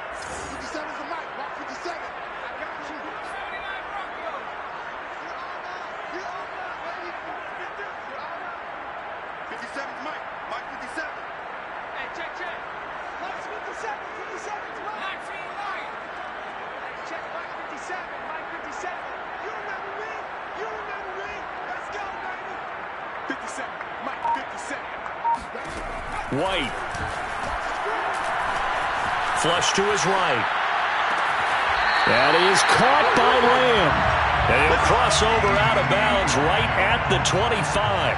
White. Flush to his right. That is caught by Lamb. And he'll cross over out of bounds right at the 25.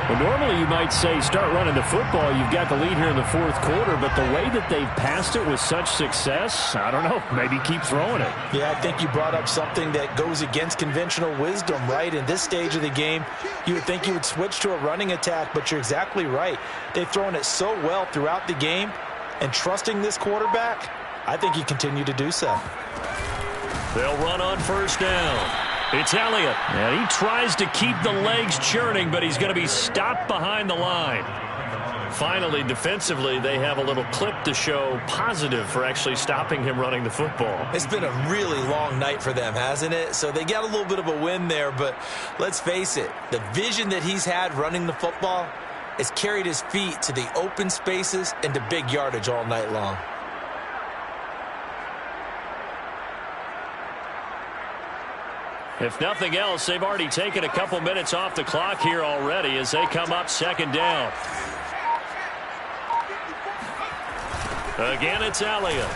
Well, normally you might say start running the football. You've got the lead here in the fourth quarter, but the way that they've passed it with such success, I don't know, maybe keep throwing it. Yeah, I think you brought up something that goes against conventional wisdom, right? In this stage of the game, you would think you would switch to a running attack, but you're exactly right. They've thrown it so well throughout the game, and trusting this quarterback, I think you continue to do so. They'll run on first down. It's Elliott, and he tries to keep the legs churning, but he's going to be stopped behind the line. Finally, defensively, they have a little clip to show positive for actually stopping him running the football. It's been a really long night for them, hasn't it? So they got a little bit of a win there, but let's face it, the vision that he's had running the football has carried his feet to the open spaces and to big yardage all night long. If nothing else, they've already taken a couple minutes off the clock here already as they come up second down. Again, it's Elliott.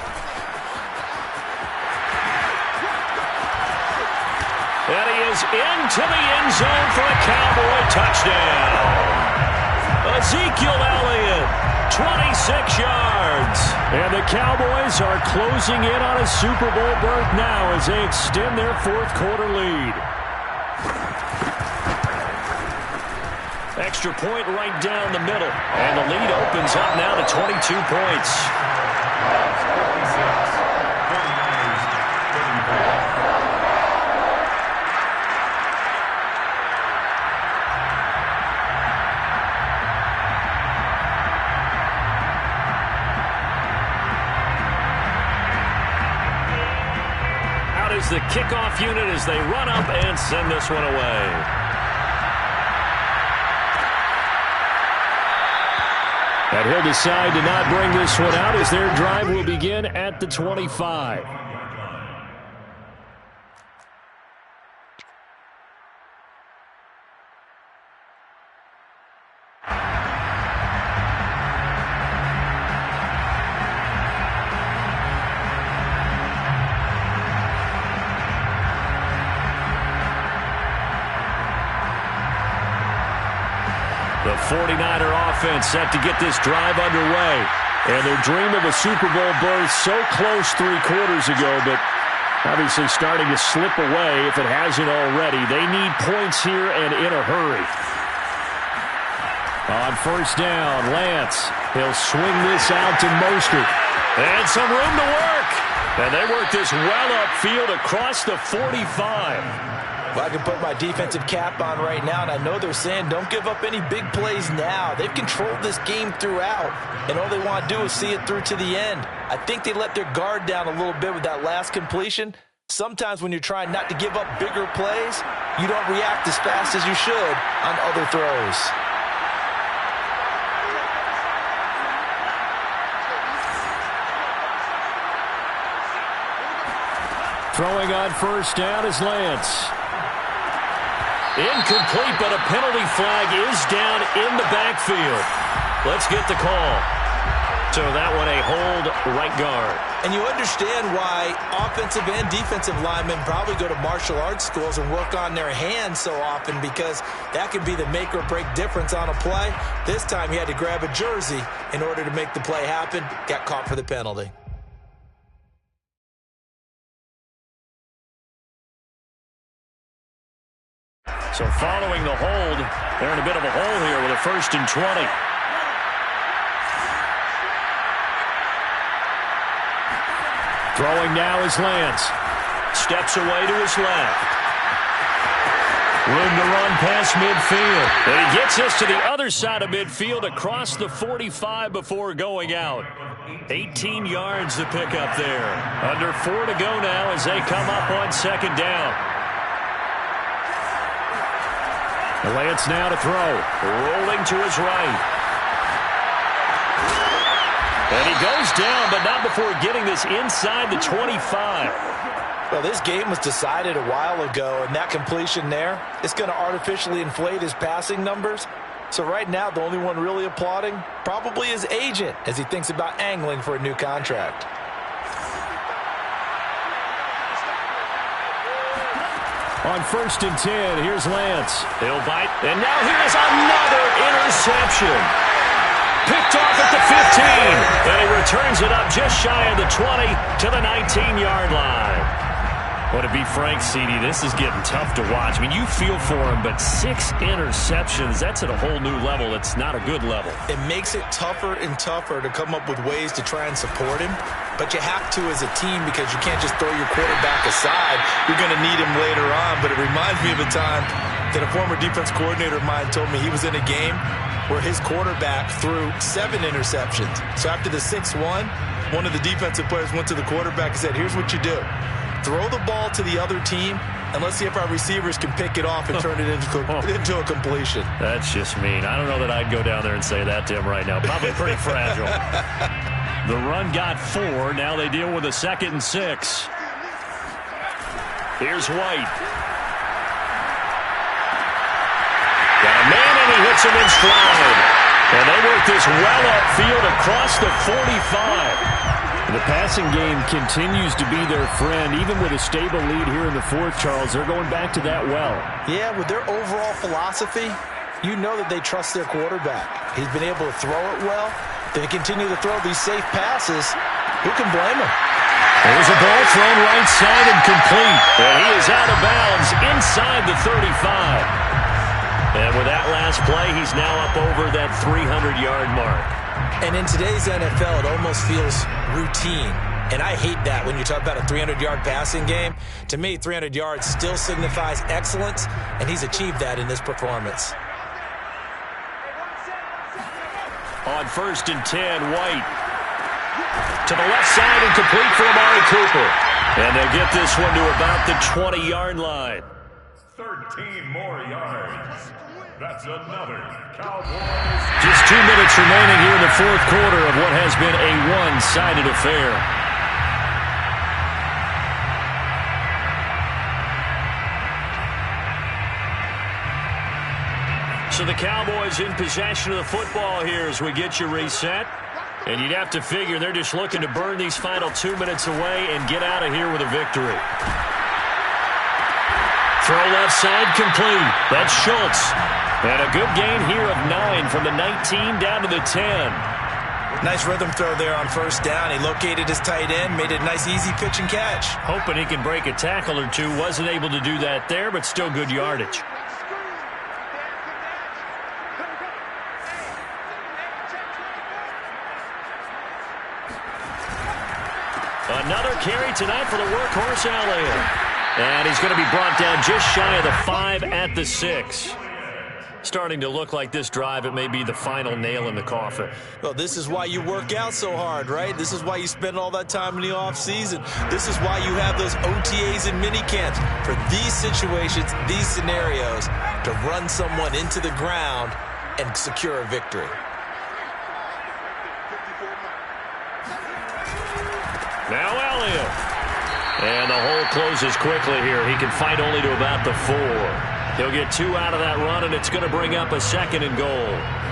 And he is into the end zone for a Cowboy touchdown. Ezekiel Elliott, 26 yards. And the Cowboys are closing in on a Super Bowl berth now as they extend their fourth quarter lead. Extra point right down the middle. And the lead opens up now to 22 points. The kickoff unit as they run up and send this one away. And he'll decide to not bring this one out as their drive will begin at the 25. The 49er offense set to get this drive underway. And their dream of a Super Bowl berth so close 3 quarters ago, but obviously starting to slip away if it hasn't already. They need points here and in a hurry. On first down, Lance. He'll swing this out to Mostert. And some room to work. And they work this well upfield across the 45. Well, I can put my defensive cap on right now, and I know they're saying don't give up any big plays now. They've controlled this game throughout, and all they want to do is see it through to the end. I think they let their guard down a little bit with that last completion. Sometimes when you're trying not to give up bigger plays, you don't react as fast as you should on other throws. Throwing on first down is Lance. Incomplete, but a penalty flag is down in the backfield. Let's get the call. So that one a hold right guard. And you understand why offensive and defensive linemen probably go to martial arts schools and work on their hands so often, because that could be the make or break difference on a play. This time he had to grab a jersey in order to make the play happen. Got caught for the penalty. So following the hold, they're in a bit of a hole here with a 1st and 20. Throwing now is Lance. Steps away to his left. Room to run past midfield. And he gets us to the other side of midfield across the 45 before going out. 18 yards to pick up there. Under 4 to go now as they come up on second down. Lance now to throw. Rolling to his right. And he goes down, but not before getting this inside the 25. Well, this game was decided a while ago, and that completion there, it's going to artificially inflate his passing numbers. So right now, the only one really applauding probably his agent as he thinks about angling for a new contract. On 1st and 10, here's Lance. He'll bite, and now here's another interception. Picked off at the 15, and he returns it up just shy of the 20 to the 19-yard line. Well, to be frank, CD, this is getting tough to watch. I mean, you feel for him, but 6 interceptions, that's at a whole new level. It's not a good level. It makes it tougher and tougher to come up with ways to try and support him, but you have to as a team because you can't just throw your quarterback aside. You're going to need him later on, but it reminds me of a time that a former defense coordinator of mine told me he was in a game where his quarterback threw 7 interceptions. So after the 6th one of the defensive players went to the quarterback and said, here's what you do. Throw the ball to the other team, and let's see if our receivers can pick it off and turn it into a completion. That's just mean. I don't know that I'd go down there and say that to him right now. Probably pretty fragile. The run got 4. Now they deal with a 2nd and 6. Here's White. Got a man, and he hits him in stride. And they work this well upfield across the 45. The passing game continues to be their friend. Even with a stable lead here in the 4th, Charles, they're going back to that well. Yeah, with their overall philosophy, you know that they trust their quarterback. He's been able to throw it well. They continue to throw these safe passes. Who can blame him? There's a ball thrown right side and complete. And he is out of bounds inside the 35. And with that last play, he's now up over that 300-yard mark. And in today's NFL, it almost feels routine. And I hate that when you talk about a 300-yard passing game. To me, 300 yards still signifies excellence, and he's achieved that in this performance. On 1st and 10, White. To the left side and complete for Amari Cooper. And they'll get this one to about the 20-yard line. 13 more yards. That's another Cowboys. Just 2 minutes remaining here in the 4th quarter of what has been a one-sided affair. So the Cowboys in possession of the football here as we get you reset. And you'd have to figure they're just looking to burn these final 2 minutes away and get out of here with a victory. Throw left side complete. That's Schultz. And a good gain here of 9 from the 19 down to the 10. Nice rhythm throw there on 1st down. He located his tight end, made it a nice easy pitch and catch. Hoping he can break a tackle or two. Wasn't able to do that there, but still good yardage. Another carry tonight for the workhorse Elliott. And he's going to be brought down just shy of the 5 at the 6. Starting to look like this drive, it may be the final nail in the coffin. Well, this is why you work out so hard, right? This is why you spend all that time in the offseason. This is why you have those OTAs and mini camps. For these situations, these scenarios, to run someone into the ground and secure a victory. Now Elliott. And the hole closes quickly here. He can fight only to about the 4. He'll get 2 out of that run, and it's going to bring up a 2nd and goal.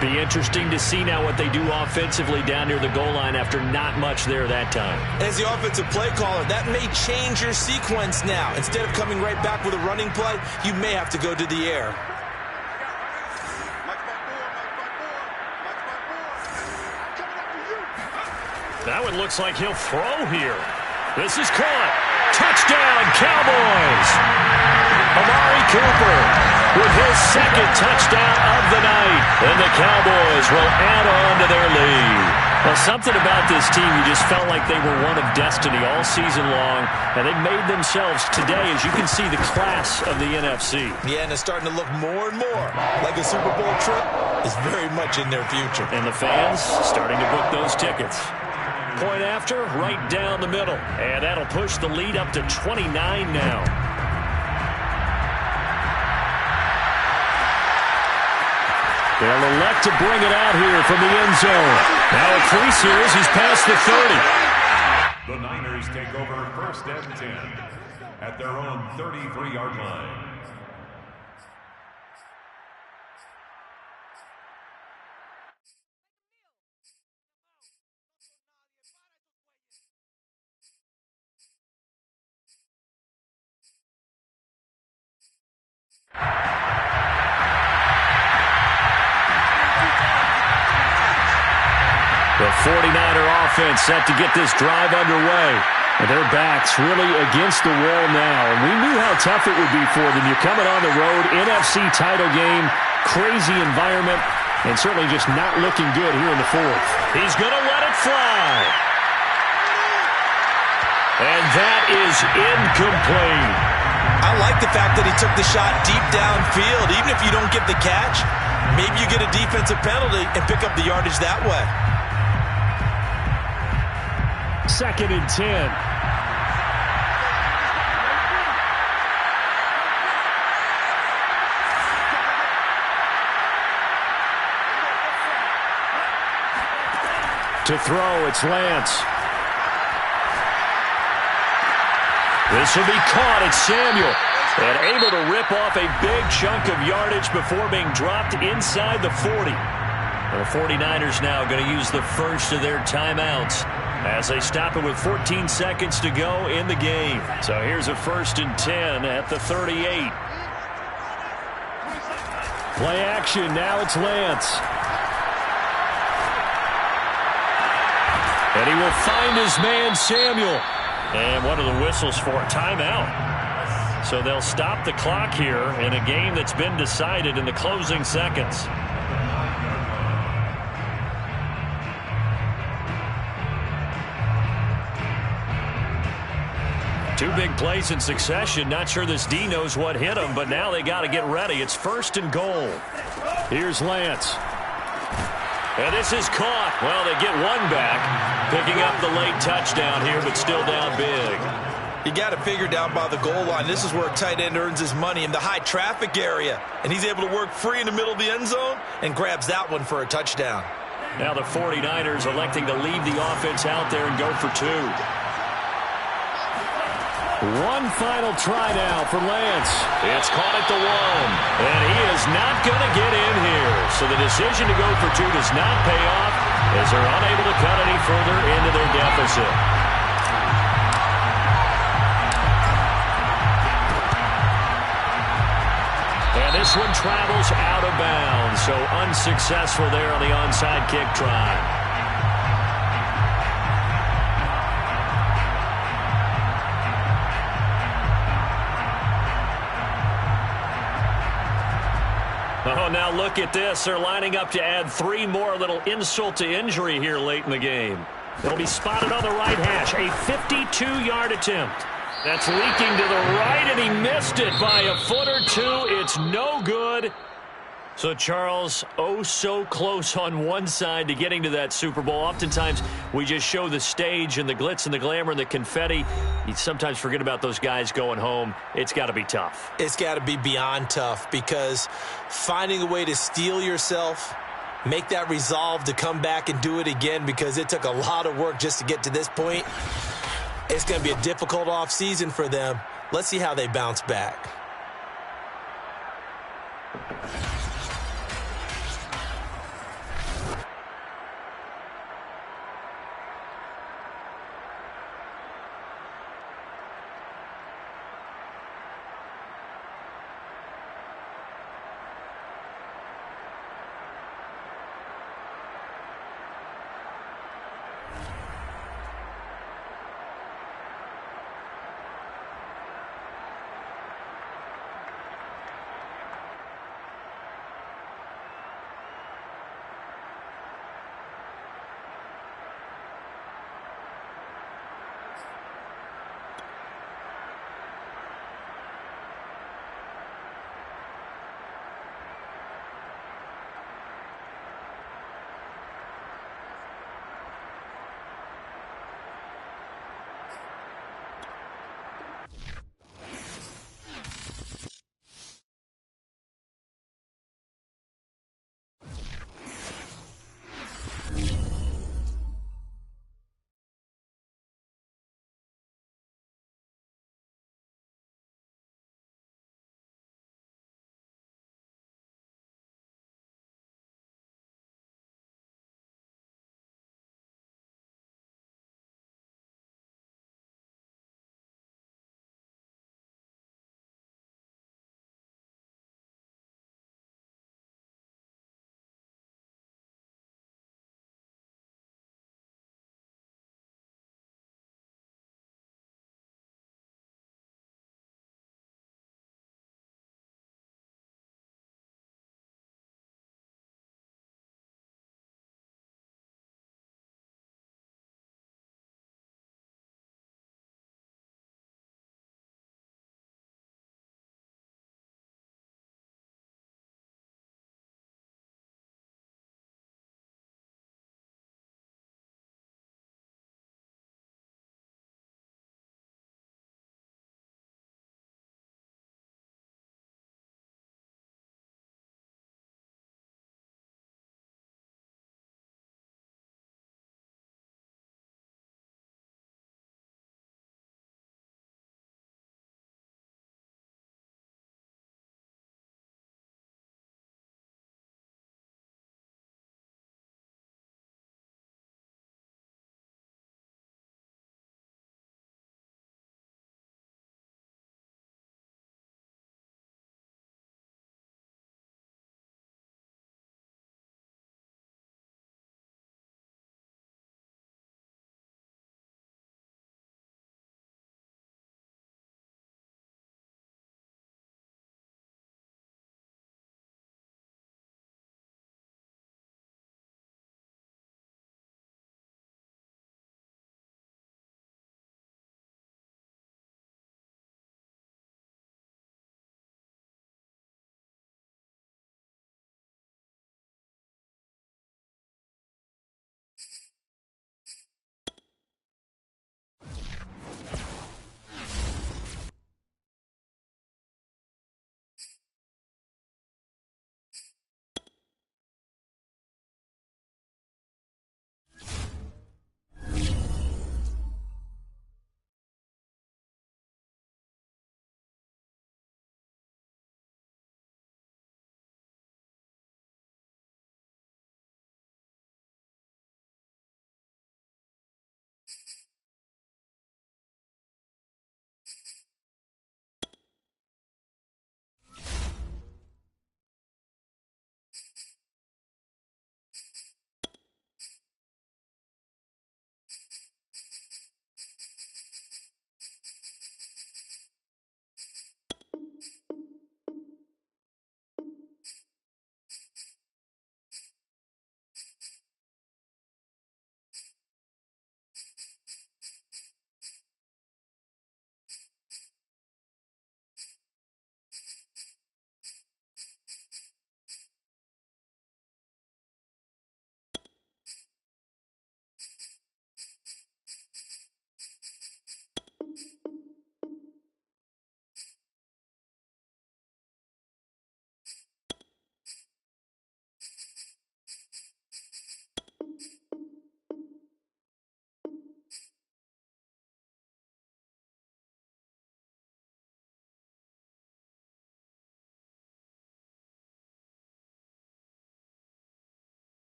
Be interesting to see now what they do offensively down near the goal line after not much there that time. As the offensive play caller, that may change your sequence now. Instead of coming right back with a running play, you may have to go to the air. That one looks like he'll throw here. This is caught. Touchdown, Cowboys! Amari Cooper with his 2nd touchdown of the night. And the Cowboys will add on to their lead. Well, something about this team, you just felt like they were one of destiny all season long. And they made themselves today, as you can see, the class of the NFC. Yeah, and it's starting to look more and more like a Super Bowl trip is very much in their future. And the fans starting to book those tickets. Point after, right down the middle. And that'll push the lead up to 29 now. They'll elect to bring it out here from the end zone. Now a crease here as he's past the 30. The Niners take over 1st and 10. at their own 33-yard line. The 49er offense set to get this drive underway. And their backs really against the wall now. And we knew how tough it would be for them. You're coming on the road, NFC title game, crazy environment, and certainly just not looking good here in the fourth. He's going to let it fly. And that is incomplete. I like the fact that he took the shot deep downfield. Even if you don't get the catch, maybe you get a defensive penalty and pick up the yardage that way. 2nd and 10. To throw, it's Lance. This will be caught. It's Samuel. And able to rip off a big chunk of yardage before being dropped inside the 40. The 49ers now going to use the first of their timeouts as they stop it with 14 seconds to go in the game. So here's a 1st and 10 at the 38. Play action. Now it's Lance. And he will find his man, Samuel. And what are the whistles for? Timeout. So they'll stop the clock here in a game that's been decided in the closing seconds. Two big plays in succession. Not sure this D knows what hit him, but now they got to get ready. It's 1st and goal. Here's Lance. And this is caught. Well, they get one back, picking up the late touchdown here, but still down big. You got to figure down by the goal line. This is where a tight end earns his money, in the high traffic area. And he's able to work free in the middle of the end zone and grabs that one for a touchdown. Now the 49ers electing to leave the offense out there and go for 2. One final try now for Lance. It's caught at the 1. And he is not going to get in here. So the decision to go for 2 does not pay off as they're unable to cut any further into their deficit. And this one travels out of bounds. So unsuccessful there on the onside kick try. Oh, now look at this. They're lining up to add 3 more, little insult to injury here late in the game. They'll be spotted on the right hash. A 52-yard attempt. That's leaking to the right, and he missed it by a foot or 2. It's no good. So, Charles, oh so close on one side to getting to that Super Bowl. Oftentimes, we just show the stage and the glitz and the glamour and the confetti. You sometimes forget about those guys going home. It's got to be tough. It's got to be beyond tough, because finding a way to steel yourself, make that resolve to come back and do it again, because it took a lot of work just to get to this point. It's going to be a difficult offseason for them. Let's see how they bounce back.